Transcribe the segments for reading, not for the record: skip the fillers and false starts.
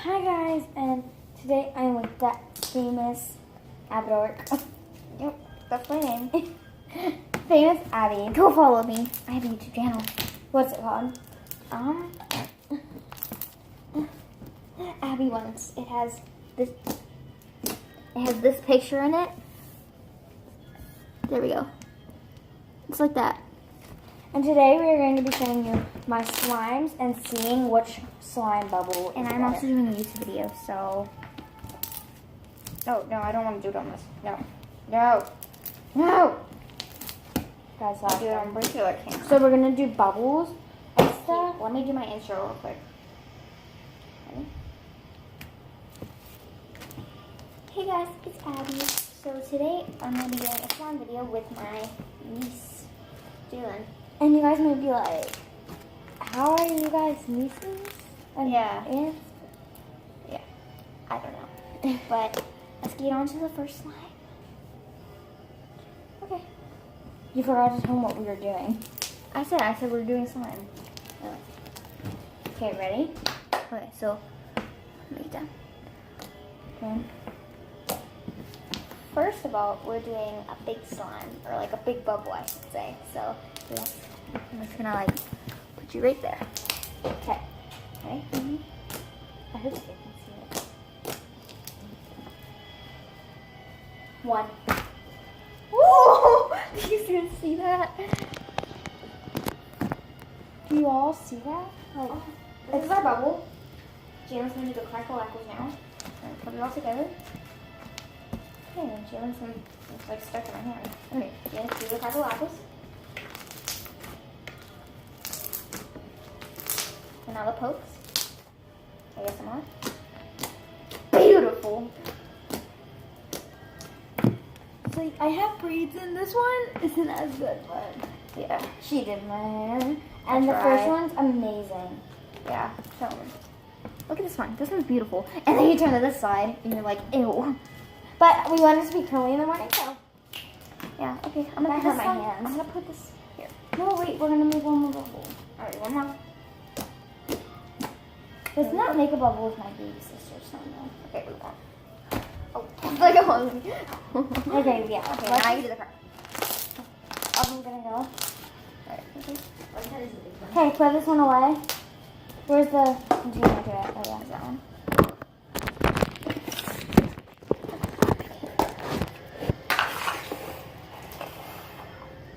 Hi guys, and today I'm with that famous Abby. Yep, that's my name. Famous Abby. Go follow me. I have a YouTube channel. What's it called? Abby Once. It has this picture in it. There we go. It's like that. And today we are going to be showing you my slimes and seeing which slime bubble. And I'm also doing a YouTube video, so. No, I don't want to do it on this. No. Guys, I'll do it on regular camera. so we're gonna do bubbles and stuff. Yeah, let me do my intro real quick. Ready? Hey guys, it's Abby. So today I'm gonna be doing a slime video with my niece, Jalen. And you guys may be like, how are you guys nieces? And Yeah. aunts? I don't know. But let's get on to the first slime. Okay. You forgot to tell them what we were doing. I said we're doing slime. Oh. Okay, ready? Okay, so make it down. Okay. First of all, we're doing a big slime, or like a big bubble, I should say. So I'm just gonna like put you right there. Okay. Ready? Mm-hmm. I hope you can see it. 1. Whoa! Do you guys see that? Do you all see that? Like, This is our bubble. Jalen's gonna do the crackle-lackles now. And put it all together. Okay, and Jalen's gonna, it's like stuck in my hand. Okay, Jalen, do the crackle-lackles. And now the pokes. ASMR. Beautiful. so I have braids in this one. Isn't as good, but Yeah. she did my hair. And I the tried. first one's amazing. Yeah. Show me. Look at this one. This one's beautiful. And then you turn to this side, and you're like, ew. But we want it to be curly in the morning, so. Yeah. Okay. I'm gonna That put has my some- hands. I'm gonna put this here. No, wait, we're gonna make one more bubble. All right. One more. Let's not make a bubble with my baby sister, so no. Okay. We won't. Oh. Like a hole. Okay, yeah. Okay. Now you do the crack. I'm gonna go. Alright. Okay. Okay, put this one away. Where's the container to it? Oh, yeah. Is that one?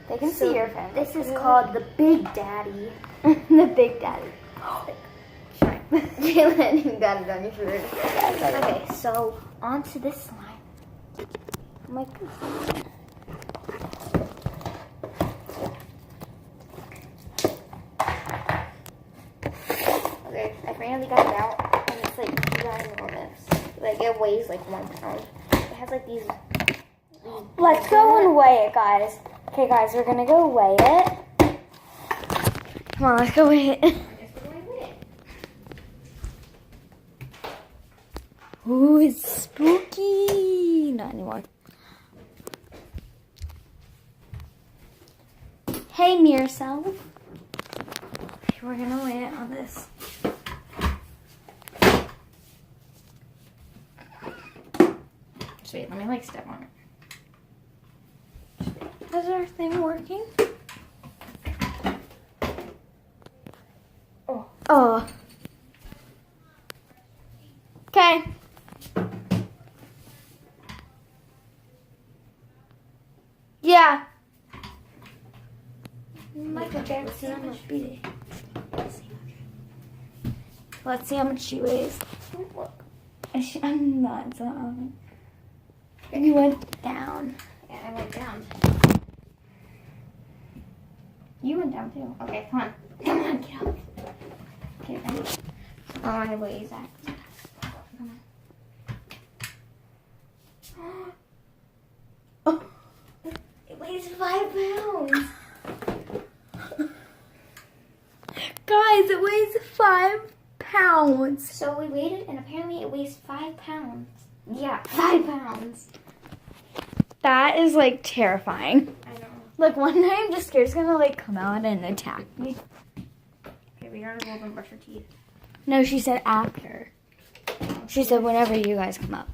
They can So see your phone. This is called the Big Daddy. the Big Daddy. Shine. Jalen, you got it on your shirt. Okay, so onto this slime. Oh my goodness. Okay, I finally got it out, and it's like ginormous. Like it weighs like 1 pound. It has like these. Let's go and weigh it, guys. Okay, guys, we're gonna go weigh it. Come on, let's go weigh it. Ooh, it's spooky. Not anymore. Hey, mirror self. Okay, we're gonna weigh it on this. Wait, let me like step on it. Is our thing working? Oh. Okay. Yeah. Michael Jackson. Let's see how much she weighs. I'm not. So you went down. Yeah, I went down. You went down too. Okay, come on. Come on, get up. Okay, ready? Oh, I weigh that. Come on. Oh, it weighs 5 pounds. Guys, it weighs 5 pounds. So we weighed it, and apparently it weighs 5 pounds. Yeah, 5 pounds. That is like terrifying. I know. Look, one day I'm just scared it's gonna like come out and attack me. Okay, we gotta go and brush our teeth. No, she said after. She said whenever you guys come up.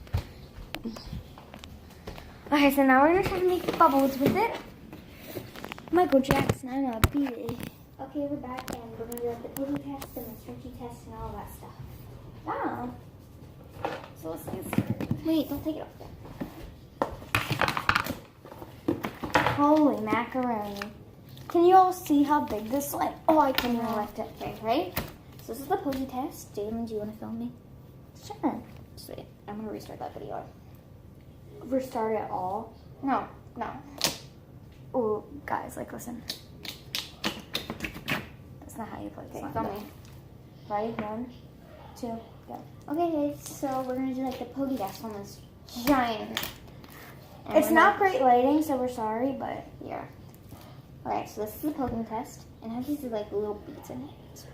Okay, so now we're gonna try to make bubbles with it. Michael Jackson, I'm a baby. Okay, we're back and we're gonna do like the pokey test and the stretchy test and all that stuff. Oh. So let's get started. Wait, don't take it off yet. Holy macaroni. Can you all see how big this slime? Oh, I can't even lift it. Okay, ready? So this is the pokey test. Jalen, do you want to film me? Sure. Just wait. I'm gonna restart that video. Restart it all. No. Oh, guys, like, listen. That's not how you play Okay, slime. film me. Ready? 1, 2, go. Okay, guys, so we're gonna do like the pokey test on this giant. And It's we're not gonna- great lighting, so we're sorry, but Yeah. Alright, so this is the poking test, and it has these like little beads in it.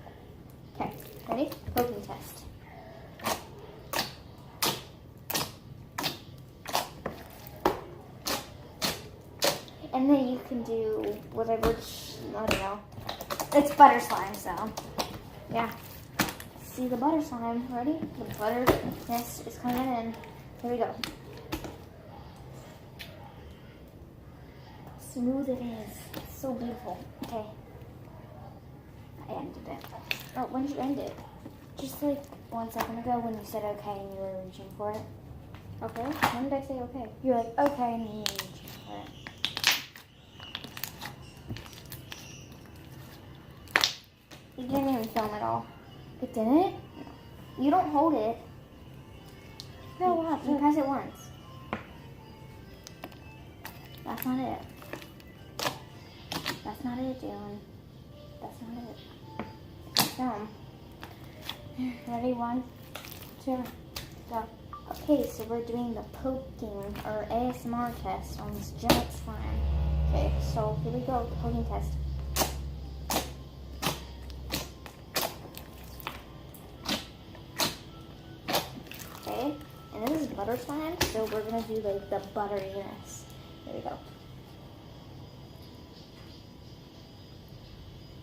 Okay, ready? Poking test. And then you can do whatever, I don't know. it's butter slime, so. Yeah. See the butter slime, ready? The butterness is coming in. Here we go. Smooth it is. So beautiful. Okay. I ended it. Oh, when did you end it? Just like 1 second ago when you said okay and you were reaching for it. Okay. When did I say okay? You're like, okay, and you were reaching for it. You didn't even film at all. It didn't? You don't hold it. No, what? You press it once. That's not it. That's not it, Jalen. That's not it. Film. Ready? 1, 2, go. Okay, so we're doing the poking or ASMR test on this giant slime. Okay, so here we go, the poking test. Okay, and this is butter slime, so we're gonna do like the butteriness. Here we go.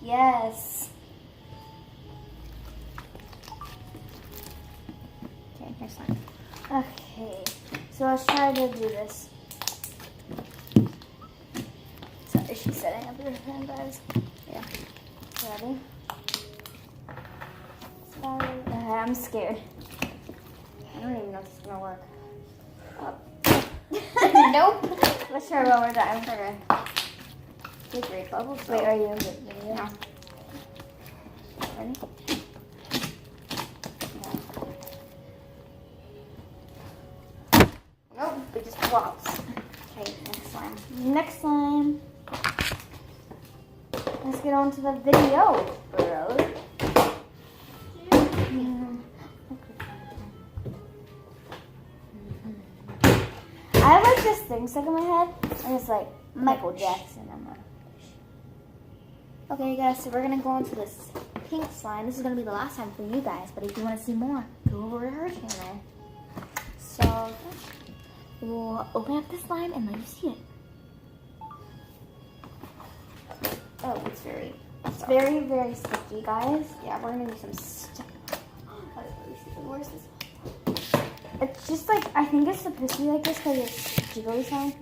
Yes. Okay, next time. Okay, so let's try to do this. Sorry, she's setting up her hand, guys. Yeah. Ready? Sorry. Okay, I'm scared. I don't even know if this is gonna work. Nope. Let's try one more time. Okay. Good, great bubbles. Wait, are you in the video? No. Ready? Nope, it just flops. Okay, next slime. Next slime. Let's get on to the video, bros. I have like this thing stuck in my head, and it's like Michael Jackson. I'm like, Okay, guys, so we're gonna go on to this pink slime. This is gonna be the last time for you guys, but if you want to see more, go over to her channel. So we'll open up the slime and let you see it. Oh, it's very, very, very sticky, guys. yeah. We're gonna do some stuff. Where's this? It's just like, I think it's supposed to be like this because it's jiggly slime.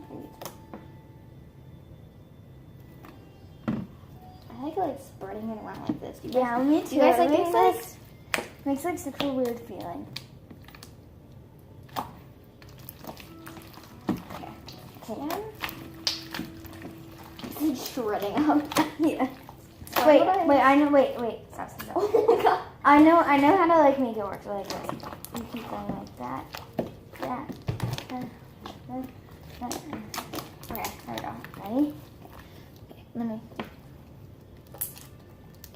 I like spreading it around like this. Do you Yeah, guys, me do too. you guys It like makes doing this? Makes like such a weird feeling. Okay. It's shredding up. Yeah. So Wait, what I- wait, I know, wait, stop. Oh my god. I know how to like make it work. So like this. You keep going like that. Okay, there we go. Ready? Let me.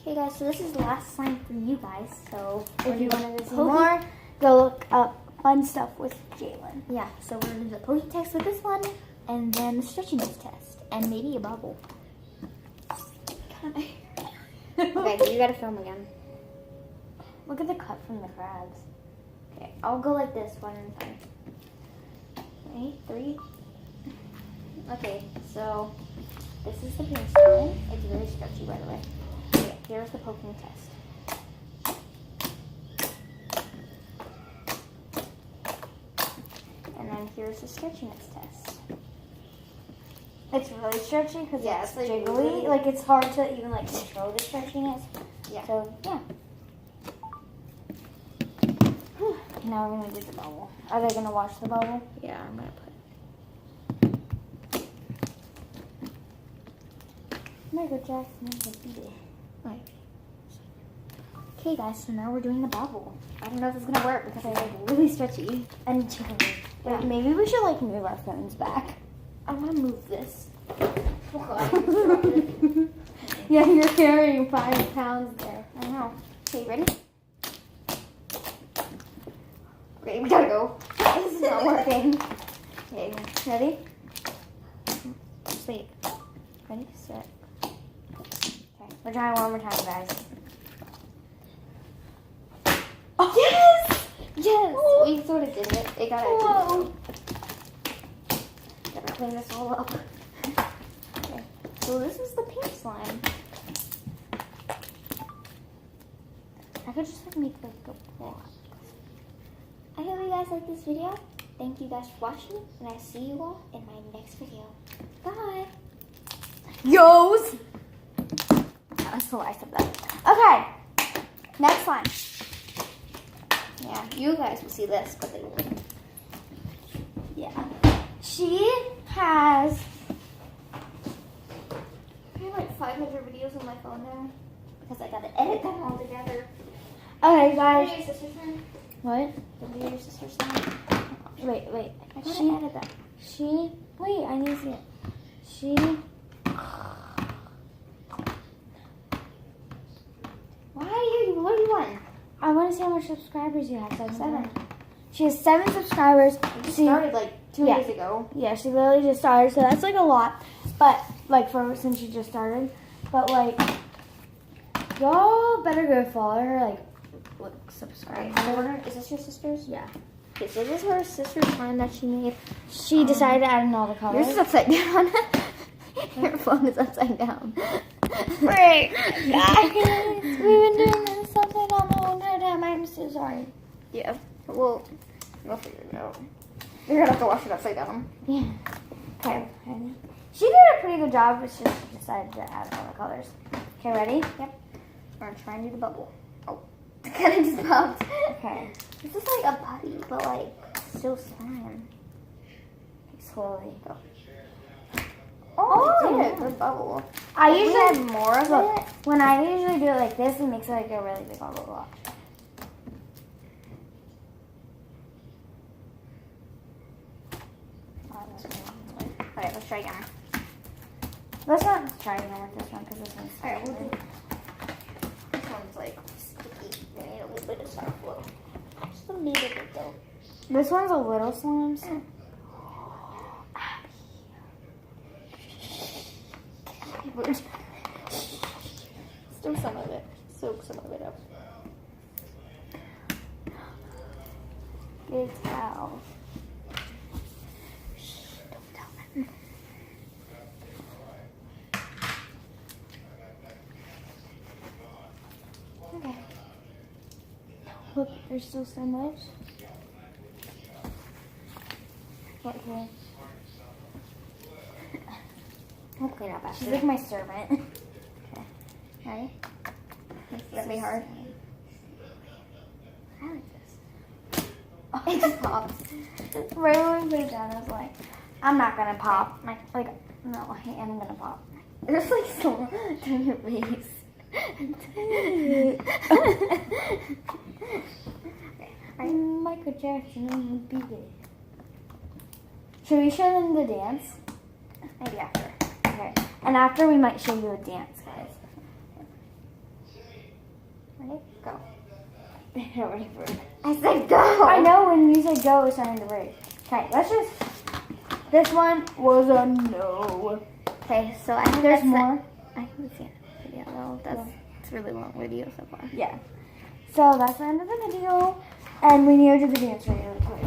Okay, guys, so this is the last slime for you guys. So If you wanted to see Pokey- more, go look up fun stuff with Jalen. yeah, so we're gonna do the pokey test with this one, and then the stretchiness test, and maybe a bubble. Okay, you gotta film again. Look at the cut from the crabs. Okay, I'll go like this one at a time. Ready? 3. Okay, so this is the pink slime. It's very stretchy, by the way. Okay, here's the poking test. here's the stretchiness test. It's really stretchy because Yeah, it's it's, like, jiggly. really- Like it's hard to even like control the stretchiness. Yeah. So yeah. Now we're gonna do the bubble. Are they gonna watch the bubble? Yeah, I'm gonna put. Michael Jackson is a beat. Right. Okay, guys. So now we're doing the bubble. I don't know if it's gonna work because I like really stretchy. And jiggly. Yeah. Maybe we should like move our phones back. I want to move this. Yeah, you're carrying 5 pounds there. I know. Okay, ready? Okay, we gotta go. This is not working. Okay, ready? Just wait. Ready, set. Okay, we're trying one more time, guys. Oh. Yes! Yes! Oh. We sort of did it. It got it. Whoa. Gotta clean this all up. Okay, so this is the pink slime. I could just like make like a block. I hope you guys like this video. Thank you guys for watching, and I see you all in my next video. Bye! Yos! That's the last of that. Okay, next one. Yeah, you guys will see this, but they won't. Yeah. She has. I have like 500 videos on my phone now because I gotta edit them all together. Okay, Are guys. your sister's name? What? Don't be your sister's name. Wait. I gotta She- edit them. Wait, I need to see it. What do you want? I want to see how much subscribers you have. So I can 7. know. She has 7 subscribers. We just She- started like 2 Yeah. days ago. Yeah, she literally just started, so that's like a lot. But like since she just started, but like y'all better go follow her. Like subscribe. Is this your sister's? Yeah. Okay, so this is her sister's slime that she made. She decided to add in all the colors. Yours is upside down. Your phone is upside down. Great, guys. We've been doing this upside down the whole entire time. I'm so sorry. Yeah. We'll figure it out. You're gonna have to wash it upside down. Yeah. Okay. Ready? She did a pretty good job. It's just she decided to add all the colors. Okay, ready? Yep. We're gonna try and do the bubble. Oh, it kind of just popped. Okay. This is like a putty, but like still slime. Slowly. Go. Oh, Oh, yeah. yeah, good bubble. I If we usually had more of look, it. when I usually do it like this, it makes it like a really big bubble block. Alright, let's try again. Let's not try again with this one because this one's Alright, we'll sticky. do. This one's like sticky. We need a little bit of soft glue. Just a little bit though. This one's a little slimes. Still some of it. Soak some of it up. Good towel. Don't tell them. Okay. Look, there's still so much. Right here. I'll clean up after. She's like my servant. Okay. Ready? It's gonna be hard. I like this. It just popped. Right when we put it down, I was like, I'm not gonna pop. Like, no, I am gonna pop. There's like so much on your face. I'm Michael Jackson and beat it. Should we show them the dance? Maybe after. Okay. And after we might show you a dance, guys. Ready? Go. They're ready for it. I said go. I know when you said go, it's starting to break. Okay, let's just. This one was a no. Okay, so I think There's that's more. I haven't seen the video though. It's a really long video so far. Yeah. So that's the end of the video. And we need to do the dance really quick.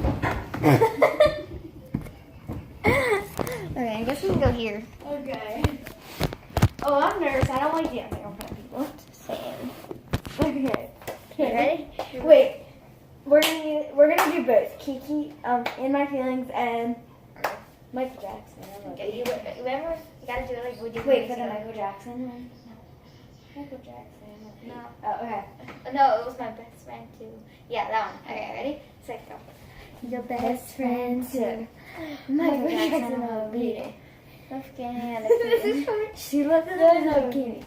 Okay, I guess we can go here. Okay. Oh, I'm nervous. I don't like dancing in front of people. Same. Okay. Okay, ready? Wait. we're gonna do both. Kiki, In My Feelings, and Michael Jackson. Okay, you remember? You gotta do it like would you Wait for the together. Michael Jackson one. Michael Jackson. No. Oh, okay. No, it was my best friend too. Yeah, that one. Okay, ready? Set, go. Your best friend too. Michael Jackson will beat it. This is funny. She loves it in a bikini.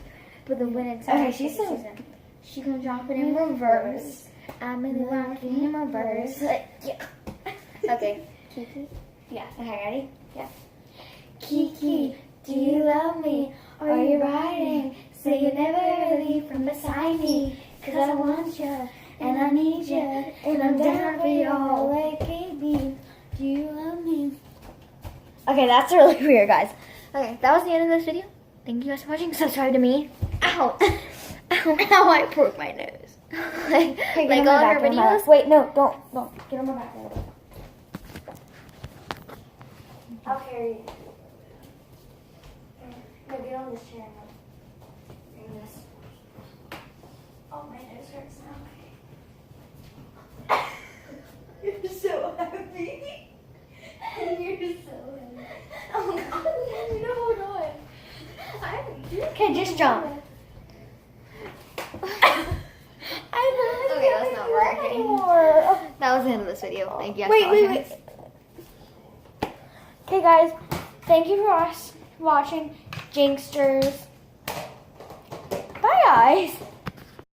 But the when it's Okay, she's so. she gonna drop it in reverse. I'm in the walking in reverse. Yeah. Okay. Kiki. Yeah. Okay, ready? Yeah. Kiki, do you love me? Are you riding? Say you never ever leave from beside me. Cause I want you, and I need you, and I'm down for you always, baby. Do you love me? Okay, that's really weird, guys. Okay, that was the end of this video. Thank you guys for watching. Subscribe to me. Ow. Ow. Ow, I broke my nose. like Okay, like all her videos. Wait, no, don't. Get on my back. I'll carry you. No, get on this chair. Bring this. Oh, my nose hurts now. You're so heavy. You're so heavy. Oh, God. No, hold on. Okay, just jump. Okay, that's not working. Anymore. That was the end of this video. Thank you guys Wait, for wait, watching. wait. Okay, guys, thank you for watching Jinksters. Bye, guys.